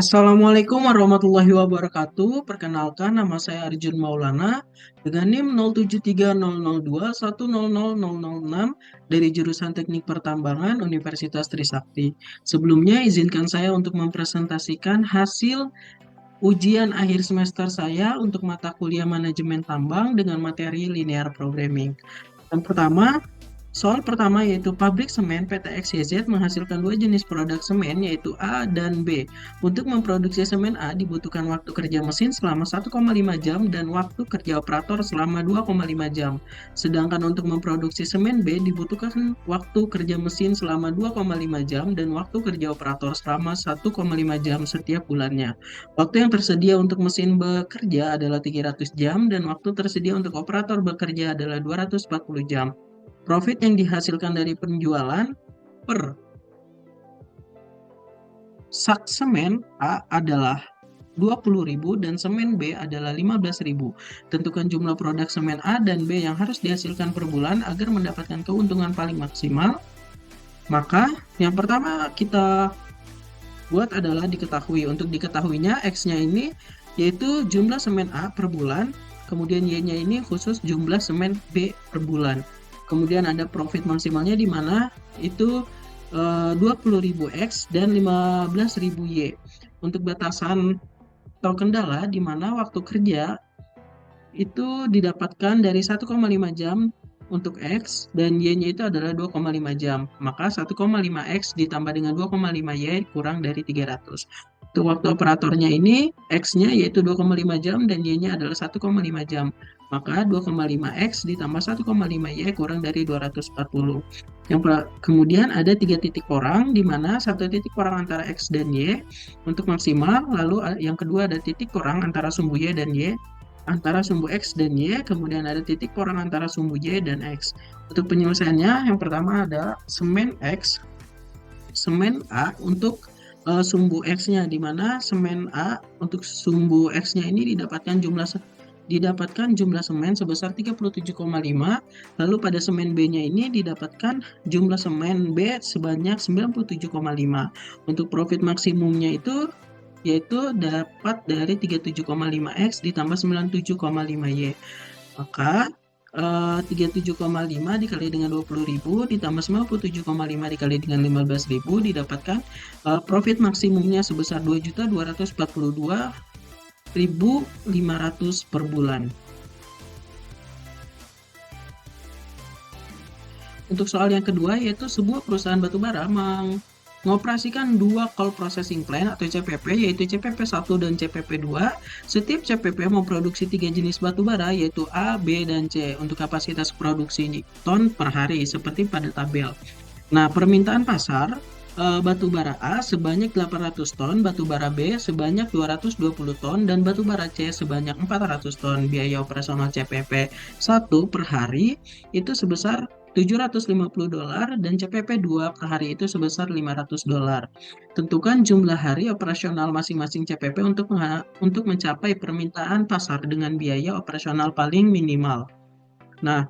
Assalamualaikum warahmatullahi wabarakatuh. Perkenalkan, nama saya Arjun Maulana dengan NIM 073002100006 dari jurusan Teknik Pertambangan Universitas Trisakti. Sebelumnya, izinkan saya untuk mempresentasikan hasil ujian akhir semester saya untuk mata kuliah manajemen tambang dengan materi linear programming. Yang pertama, soal pertama yaitu pabrik semen PT XYZ menghasilkan dua jenis produk semen yaitu A dan B. Untuk memproduksi semen A dibutuhkan waktu kerja mesin selama 1,5 jam dan waktu kerja operator selama 2,5 jam. Sedangkan untuk memproduksi semen B dibutuhkan waktu kerja mesin selama 2,5 jam dan waktu kerja operator selama 1,5 jam setiap bulannya. Waktu yang tersedia untuk mesin bekerja adalah 300 jam dan waktu tersedia untuk operator bekerja adalah 240 jam. Profit yang dihasilkan dari penjualan per sak semen A adalah 20.000 dan semen B adalah 15.000. Tentukan jumlah produk semen A dan B yang harus dihasilkan per bulan agar mendapatkan keuntungan paling maksimal. Maka yang pertama kita buat adalah diketahui. Untuk diketahuinya X-nya ini yaitu jumlah semen A per bulan, kemudian Y-nya ini khusus jumlah semen B per bulan. Kemudian ada profit maksimalnya di mana itu 20.000 X dan 15.000 Y. Untuk batasan atau kendala di mana waktu kerja itu didapatkan dari 1,5 jam untuk X dan Y-nya itu adalah 2,5 jam. Maka 1,5 X ditambah dengan 2,5 Y kurang dari 300. Untuk waktu operatornya ini X-nya yaitu 2,5 jam dan Y-nya adalah 1,5 jam. Maka 2,5 X ditambah 1,5 Y kurang dari 240. Kemudian ada 3 titik orang di mana satu titik orang antara X dan Y untuk maksimal. Lalu yang kedua ada titik orang antara sumbu Y dan Y antara sumbu X dan Y, kemudian ada titik orang antara sumbu Y dan X. Untuk penyelesaiannya, yang pertama ada semen X, semen A untuk sumbu X-nya, di mana semen A untuk sumbu X-nya ini didapatkan jumlah semen sebesar 37,5, lalu pada semen B-nya ini didapatkan jumlah semen B sebanyak 97,5. Untuk profit maksimumnya itu yaitu dapat dari 37,5X ditambah 97,5 Y. Maka 37,5 dikali dengan 20.000 ditambah 97,5 dikali dengan 15.000 didapatkan profit maksimumnya sebesar 2.242.500 per bulan. Untuk soal yang kedua yaitu sebuah perusahaan batubara mengoperasikan dua coal processing plant atau CPP yaitu CPP 1 dan CPP 2. Setiap CPP memproduksi 3 jenis batubara yaitu A, B, dan C untuk kapasitas produksi ton per hari seperti pada tabel. Nah, permintaan pasar batubara A sebanyak 800 ton, batubara B sebanyak 220 ton, dan batubara C sebanyak 400 ton. Biaya operasional CPP 1 per hari itu sebesar $750 dan CPP 2 per hari itu sebesar $500. Tentukan jumlah hari operasional masing-masing CPP untuk mencapai permintaan pasar dengan biaya operasional paling minimal. Nah,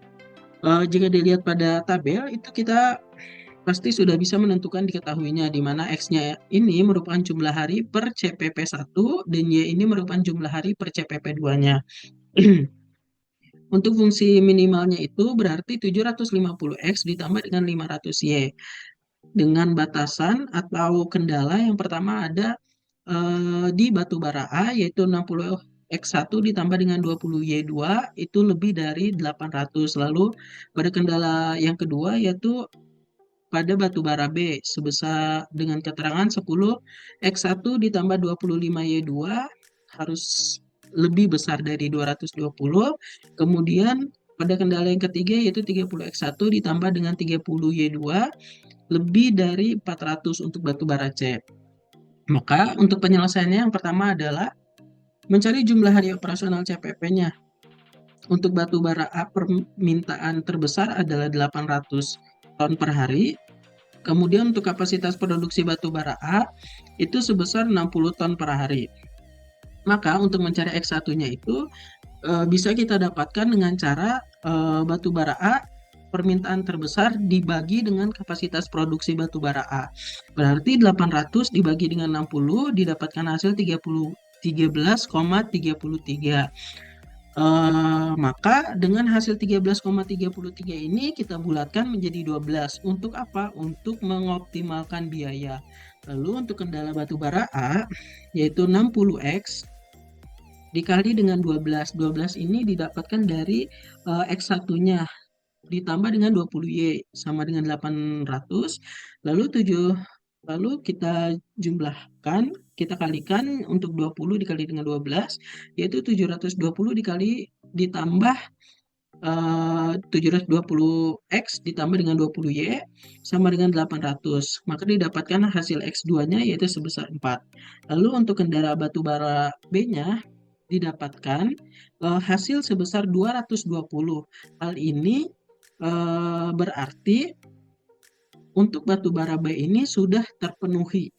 jika dilihat pada tabel itu kita pasti sudah bisa menentukan diketahuinya di mana X-nya ini merupakan jumlah hari per CPP 1 dan Y ini merupakan jumlah hari per CPP 2-nya. Untuk fungsi minimalnya itu berarti 750X ditambah dengan 500Y. Dengan batasan atau kendala yang pertama ada di batubara A yaitu 60X1 ditambah dengan 20Y2 itu lebih dari 800. Lalu pada kendala yang kedua yaitu pada batubara B sebesar dengan keterangan 10X1 ditambah 25Y2 harus lebih besar dari 220. Kemudian pada kendala yang ketiga yaitu 30X1 ditambah dengan 30Y2 lebih dari 400 untuk batubara C. Maka untuk penyelesaiannya yang pertama adalah mencari jumlah hari operasional CPP-nya. Untuk batubara A permintaan terbesar adalah 800 ton per hari. Kemudian untuk kapasitas produksi batubara A itu sebesar 60 ton per hari. Maka untuk mencari X1-nya itu bisa kita dapatkan dengan cara batubara A permintaan terbesar dibagi dengan kapasitas produksi batu bara A. Berarti 800 dibagi dengan 60 didapatkan hasil 13,33. Maka dengan hasil 13,33 ini kita bulatkan menjadi 12. Untuk apa? Untuk mengoptimalkan biaya. Lalu untuk kendala batu bara A yaitu 60X dikali dengan 12. 12 ini didapatkan dari X1-nya ditambah dengan 20Y sama dengan 800. Lalu kita jumlahkan, kita kalikan untuk 20 dikali dengan 12 yaitu 720 ditambah 720X ditambah dengan 20Y sama dengan 800. Maka didapatkan hasil X2-nya yaitu sebesar 4. Lalu untuk kendala batu bara B-nya didapatkan hasil sebesar 220. Hal ini berarti untuk batu bara B ini sudah terpenuhi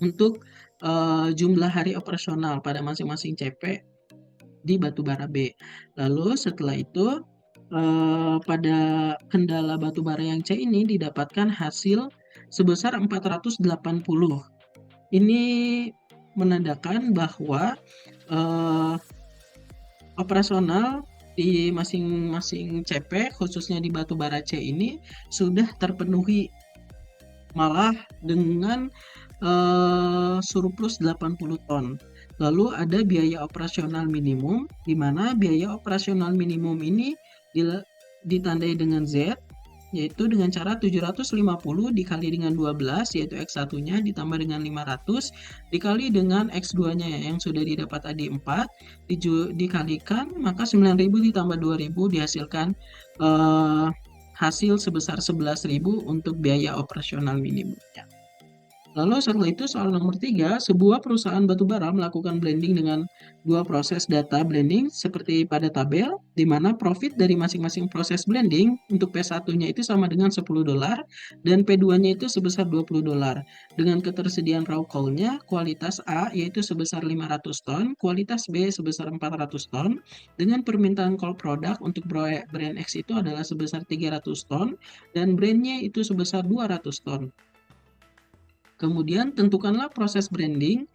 untuk jumlah hari operasional pada masing-masing CP di batu bara B. Lalu setelah itu pada kendala batu bara yang C ini didapatkan hasil sebesar 480. Ini menandakan bahwa operasional di masing-masing CP khususnya di batu bara C ini sudah terpenuhi, malah dengan surplus 80 ton. Lalu ada biaya operasional minimum, di mana biaya operasional minimum ini ditandai dengan Z, yaitu dengan cara 750 dikali dengan 12, yaitu X1-nya ditambah dengan 500, dikali dengan X2-nya yang sudah didapat tadi 4, dikalikan, maka 9.000 ditambah 2.000 dihasilkan hasil sebesar 11.000 untuk biaya operasional minimumnya. Lalu setelah itu soal nomor 3, sebuah perusahaan batubara melakukan blending dengan dua proses data blending seperti pada tabel, di mana profit dari masing-masing proses blending untuk P1-nya itu sama dengan $10 dan P2-nya itu sebesar $20. Dengan ketersediaan raw coal-nya, kualitas A yaitu sebesar 500 ton, kualitas B sebesar 400 ton, dengan permintaan coal product untuk brand X itu adalah sebesar 300 ton, dan brandnya itu sebesar 200 ton. Kemudian tentukanlah proses blending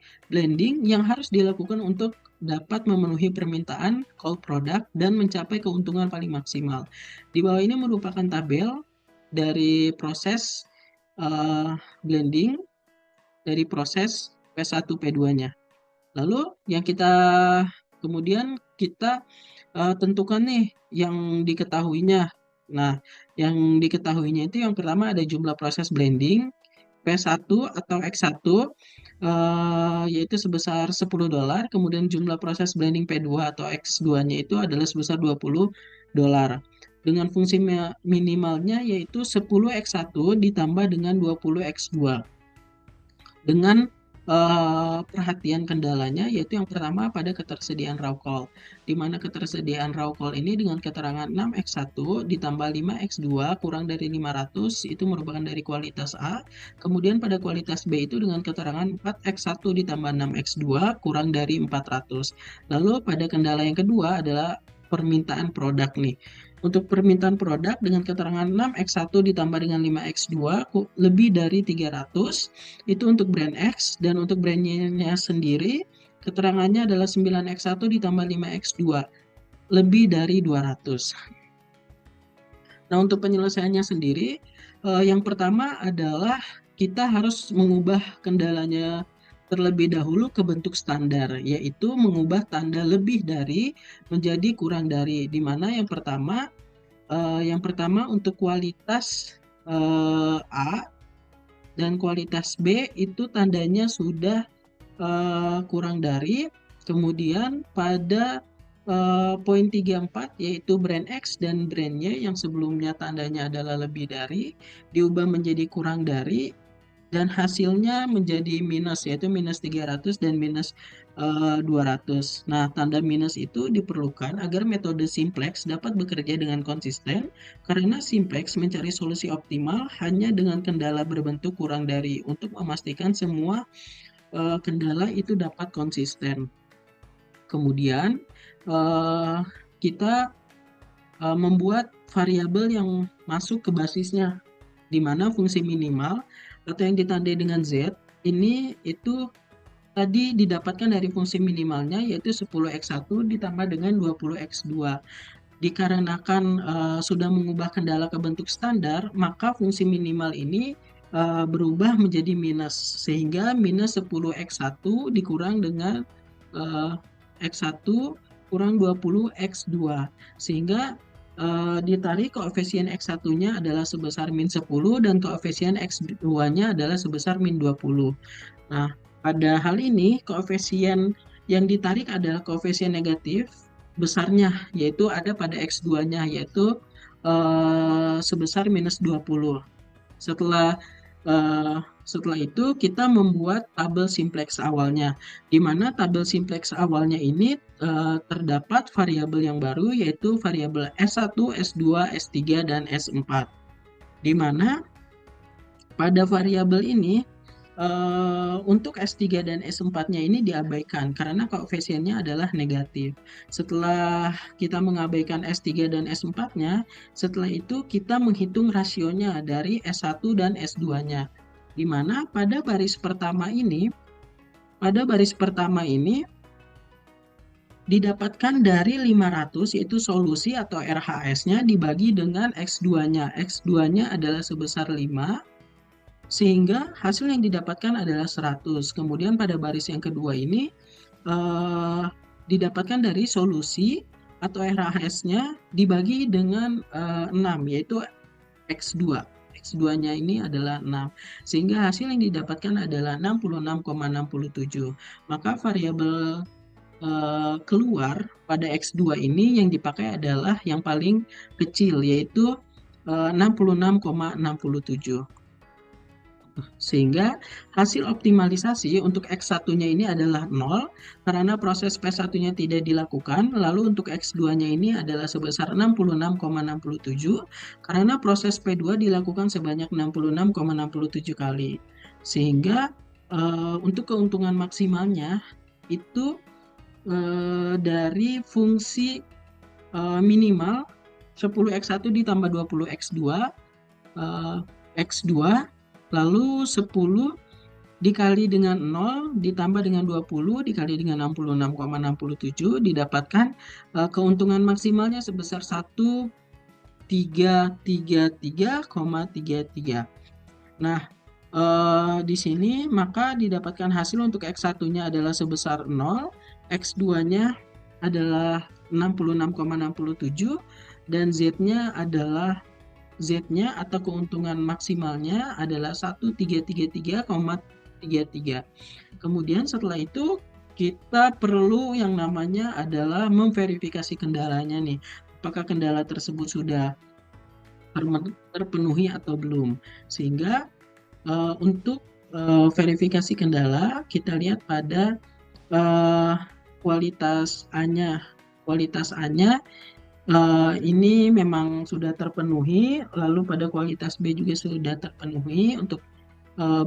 yang harus dilakukan untuk dapat memenuhi permintaan coal product dan mencapai keuntungan paling maksimal. Di bawah ini merupakan tabel dari proses blending dari proses P1 P2-nya. Lalu kemudian kita tentukan nih yang diketahuinya. Nah, yang diketahuinya itu yang pertama ada jumlah proses blending P1 atau X1 yaitu sebesar $10, kemudian jumlah proses blending P2 atau X2-nya itu adalah sebesar $20. Dengan fungsi minimalnya yaitu 10X1 ditambah dengan 20X2. Dengan perhatian kendalanya yaitu yang pertama pada ketersediaan raw coal, di mana ketersediaan raw coal ini dengan keterangan 6X1 ditambah 5X2 kurang dari 500 itu merupakan dari kualitas A. Kemudian pada kualitas B itu dengan keterangan 4X1 ditambah 6X2 kurang dari 400. Lalu pada kendala yang kedua adalah permintaan produk nih. Untuk permintaan produk dengan keterangan 6X1 ditambah dengan 5X2 lebih dari 300 itu untuk brand X, dan untuk brandnya sendiri keterangannya adalah 9X1 ditambah 5X2 lebih dari 200. Nah, untuk penyelesaiannya sendiri yang pertama adalah kita harus mengubah kendalanya terlebih dahulu ke bentuk standar, yaitu mengubah tanda lebih dari menjadi kurang dari, di mana yang pertama untuk kualitas A dan kualitas B itu tandanya sudah kurang dari. Kemudian pada poin 34 yaitu brand X dan brandnya yang sebelumnya tandanya adalah lebih dari diubah menjadi kurang dari, dan hasilnya menjadi minus, yaitu minus 300 dan minus 200. Nah, tanda minus itu diperlukan agar metode simplex dapat bekerja dengan konsisten, karena simplex mencari solusi optimal hanya dengan kendala berbentuk kurang dari untuk memastikan semua kendala itu dapat konsisten. Kemudian kita membuat variabel yang masuk ke basisnya, di mana fungsi minimal atau yang ditandai dengan Z ini itu tadi didapatkan dari fungsi minimalnya yaitu 10x1 ditambah dengan 20x2. Dikarenakan sudah mengubah kendala ke bentuk standar, maka fungsi minimal ini berubah menjadi minus, sehingga minus 10x1 dikurang dengan x1 kurang 20x2, sehingga ditarik koefisien x1-nya adalah sebesar min 10 dan koefisien x2-nya adalah sebesar min 20. Nah, pada hal ini koefisien yang ditarik adalah koefisien negatif besarnya, yaitu ada pada X2-nya, yaitu sebesar minus 20. Setelah setelah itu kita membuat tabel simplex awalnya, di mana tabel simplex awalnya ini terdapat variabel yang baru, yaitu variabel S1, S2, S3, dan S4. Di mana pada variabel ini untuk S3 dan S4-nya ini diabaikan karena koefisiennya adalah negatif. Setelah kita mengabaikan S3 dan S4-nya, setelah itu kita menghitung rasionya dari S1 dan S2-nya. Di mana pada baris pertama ini didapatkan dari 500, yaitu solusi atau RHS-nya dibagi dengan X2-nya. X2-nya adalah sebesar 5, sehingga hasil yang didapatkan adalah 100. Kemudian pada baris yang kedua ini didapatkan dari solusi atau RHS-nya dibagi dengan 6, yaitu X2. X2-nya ini adalah 6, sehingga hasil yang didapatkan adalah 66,67. Maka variabel keluar pada X2 ini yang dipakai adalah yang paling kecil, yaitu 66,67. Sehingga hasil optimalisasi untuk X1-nya ini adalah 0 karena proses P1-nya tidak dilakukan. Lalu untuk X2-nya ini adalah sebesar 66,67 karena proses P2 dilakukan sebanyak 66,67 kali. Sehingga untuk keuntungan maksimalnya itu dari fungsi minimal 10x1 ditambah 20x2 x2 lalu 10 dikali dengan 0 ditambah dengan 20 dikali dengan 66,67 didapatkan keuntungan maksimalnya sebesar 1333,33. Nah, di sini maka didapatkan hasil untuk X1-nya adalah sebesar 0, X2-nya adalah 66,67 dan Z-nya atau keuntungan maksimalnya adalah 1333,33. Kemudian setelah itu kita perlu yang namanya adalah memverifikasi kendalanya nih. Apakah kendala tersebut sudah terpenuhi atau belum. Sehingga untuk verifikasi kendala kita lihat pada kualitas A-nya. Kualitas A-nya ini memang sudah terpenuhi, lalu pada kualitas B juga sudah terpenuhi, untuk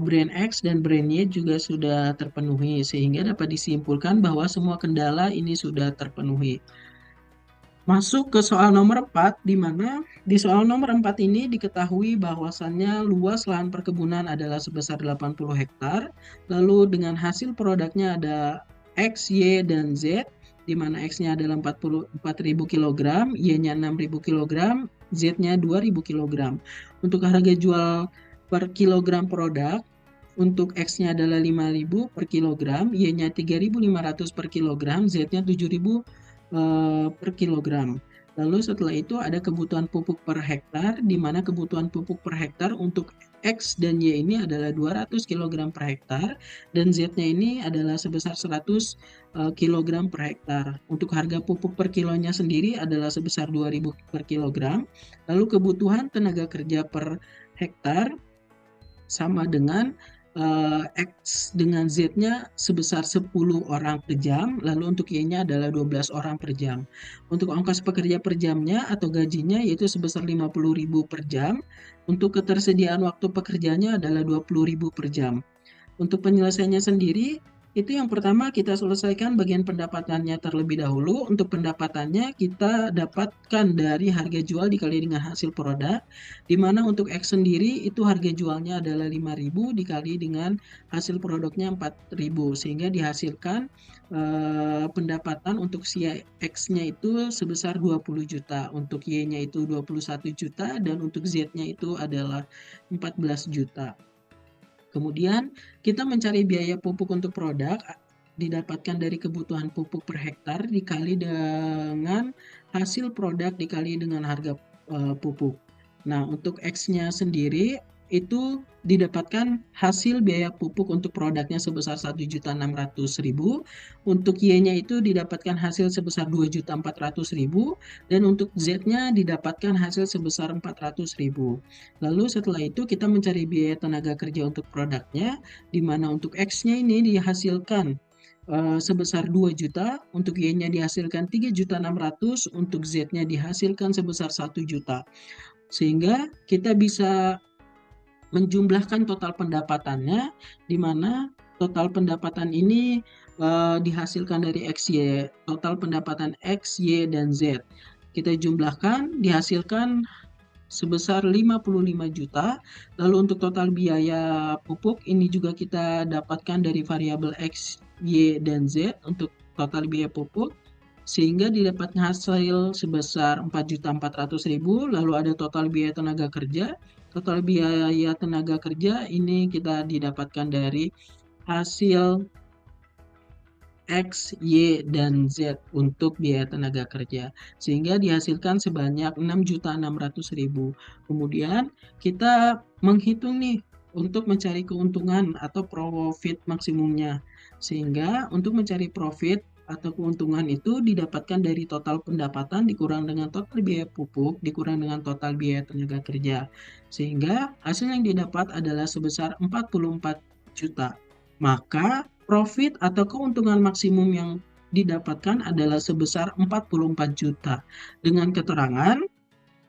brand X dan brand Y juga sudah terpenuhi, sehingga dapat disimpulkan bahwa semua kendala ini sudah terpenuhi. Masuk ke soal nomor 4, di mana di soal nomor 4 ini diketahui bahwasannya luas lahan perkebunan adalah sebesar 80 hektar, lalu dengan hasil produknya ada X, Y, dan Z, di mana X-nya adalah 44.000 kg, Y-nya 6.000 kg, Z-nya 2.000 kg. Untuk harga jual per kilogram produk, untuk X-nya adalah 5.000 per kilogram, Y-nya 3.500 per kilogram, Z-nya 7.000 per kilogram. Lalu setelah itu ada kebutuhan pupuk per hektar, di mana kebutuhan pupuk per hektar untuk X dan Y ini adalah 200 kg per hektar, dan Z-nya ini adalah sebesar 100 kg per hektar. Untuk harga pupuk per kilonya sendiri adalah sebesar 2.000 per kilogram. Lalu kebutuhan tenaga kerja per hektar sama dengan X dengan Z-nya sebesar 10 orang per jam, lalu untuk Y-nya adalah 12 orang per jam. Untuk ongkos pekerja per jamnya atau gajinya yaitu sebesar 50.000 per jam. Untuk ketersediaan waktu pekerjanya adalah 20.000 per jam. Untuk penyelesaiannya sendiri Itu yang pertama kita selesaikan bagian pendapatannya terlebih dahulu. Untuk pendapatannya kita dapatkan dari harga jual dikali dengan hasil produk, di mana untuk X sendiri itu harga jualnya adalah 5.000 dikali dengan hasil produknya 4.000, sehingga dihasilkan pendapatan untuk si X-nya itu sebesar 20 juta, untuk Y-nya itu 21 juta, dan untuk Z-nya itu adalah 14 juta. Kemudian kita mencari biaya pupuk untuk produk didapatkan dari kebutuhan pupuk per hektar dikali dengan hasil produk dikali dengan harga pupuk. Nah, untuk X-nya sendiri itu didapatkan hasil biaya pupuk untuk produknya sebesar 1.600.000, untuk Y-nya itu didapatkan hasil sebesar 2.400.000, dan untuk Z-nya didapatkan hasil sebesar 400.000. Lalu setelah itu kita mencari biaya tenaga kerja untuk produknya, di mana untuk X-nya ini dihasilkan sebesar 2 juta, untuk Y-nya dihasilkan 3.600.000, untuk Z-nya dihasilkan sebesar 1 juta. Sehingga kita bisa menjumlahkan total pendapatannya, di mana total pendapatan ini dihasilkan dari X, Y. Total pendapatan X, Y, dan Z. Kita jumlahkan, dihasilkan sebesar 55 juta. Lalu untuk total biaya pupuk ini juga kita dapatkan dari variabel X, Y, dan Z untuk total biaya pupuk, sehingga didapat hasil sebesar 4.400.000. Lalu ada total biaya tenaga kerja. Total biaya tenaga kerja ini kita didapatkan dari hasil X, Y, dan Z untuk biaya tenaga kerja, sehingga dihasilkan sebanyak 6.600.000. Kemudian kita menghitung nih untuk mencari keuntungan atau profit maksimumnya, sehingga untuk mencari profit atau keuntungan itu didapatkan dari total pendapatan dikurang dengan total biaya pupuk dikurang dengan total biaya tenaga kerja, sehingga hasil yang didapat adalah sebesar 44 juta. Maka profit atau keuntungan maksimum yang didapatkan adalah sebesar 44 juta. Dengan keterangan,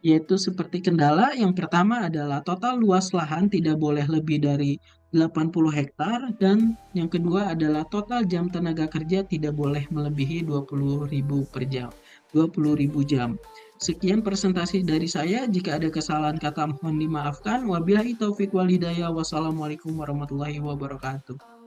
yaitu seperti kendala yang pertama adalah total luas lahan tidak boleh lebih dari 80 hektar, dan yang kedua adalah total jam tenaga kerja tidak boleh melebihi 20.000 per jam, 20.000 jam. Sekian presentasi dari saya. Jika ada kesalahan kata mohon dimaafkan. Wabillahi taufik wal hidayah. Wassalamualaikum warahmatullahi wabarakatuh.